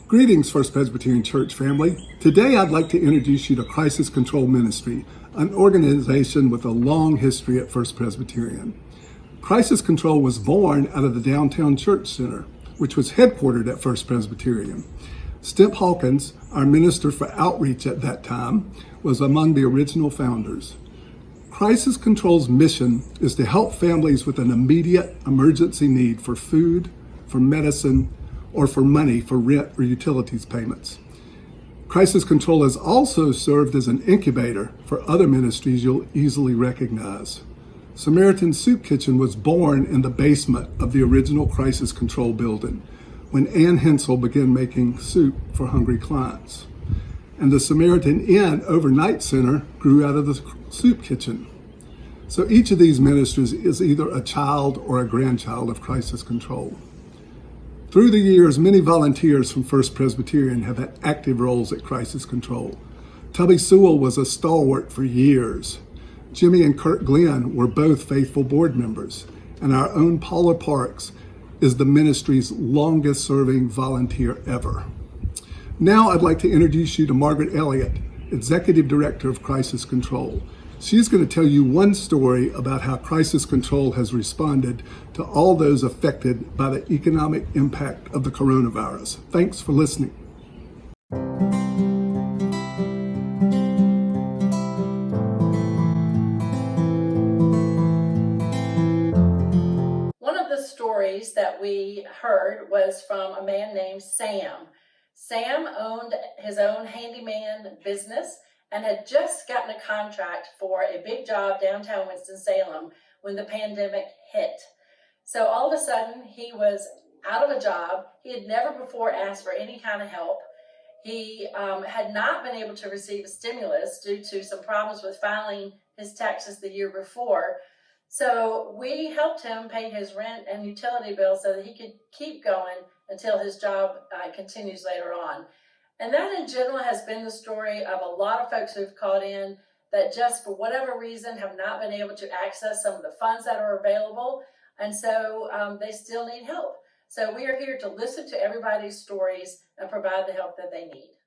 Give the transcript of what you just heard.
Greetings, First Presbyterian Church family. Today I'd like to introduce you to Crisis Control Ministry, an organization with a long history at First Presbyterian. Crisis Control was born out of the Downtown Church Center, which was headquartered at First Presbyterian. Stimp Hawkins, our minister for outreach at that time, was among the original founders. Crisis Control's mission is to help families with an immediate emergency need for food, for medicine, or for money for rent or utilities payments. Crisis Control has also served as an incubator for other ministries you'll easily recognize. Samaritan Soup Kitchen was born in the basement of the original Crisis Control building when Ann Hensel began making soup for hungry clients. And the Samaritan Inn Overnight Center grew out of the soup kitchen. So each of these ministries is either a child or a grandchild of Crisis Control. Through the years, many volunteers from First Presbyterian have had active roles at Crisis Control. Tubby Sewell was a stalwart for years. Jimmy and Kurt Glenn were both faithful board members, and our own Paula Parks is the ministry's longest serving volunteer ever. Now I'd like to introduce you to Margaret Elliott, Executive Director of Crisis Control. She's going to tell you one story about how Crisis Control has responded to all those affected by the economic impact of the coronavirus. Thanks for listening. One of the stories that we heard was from a man named Sam. Sam owned his own handyman business and had just gotten a contract for a big job downtown Winston-Salem when the pandemic hit. So all of a sudden, he was out of a job. He had never before asked for any kind of help. He had not been able to receive a stimulus due to some problems with filing his taxes the year before. So we helped him pay his rent and utility bills so that he could keep going until his job continues later on. And that in general has been the story of a lot of folks who've called in that just for whatever reason have not been able to access some of the funds that are available. And so they still need help. So we are here to listen to everybody's stories and provide the help that they need.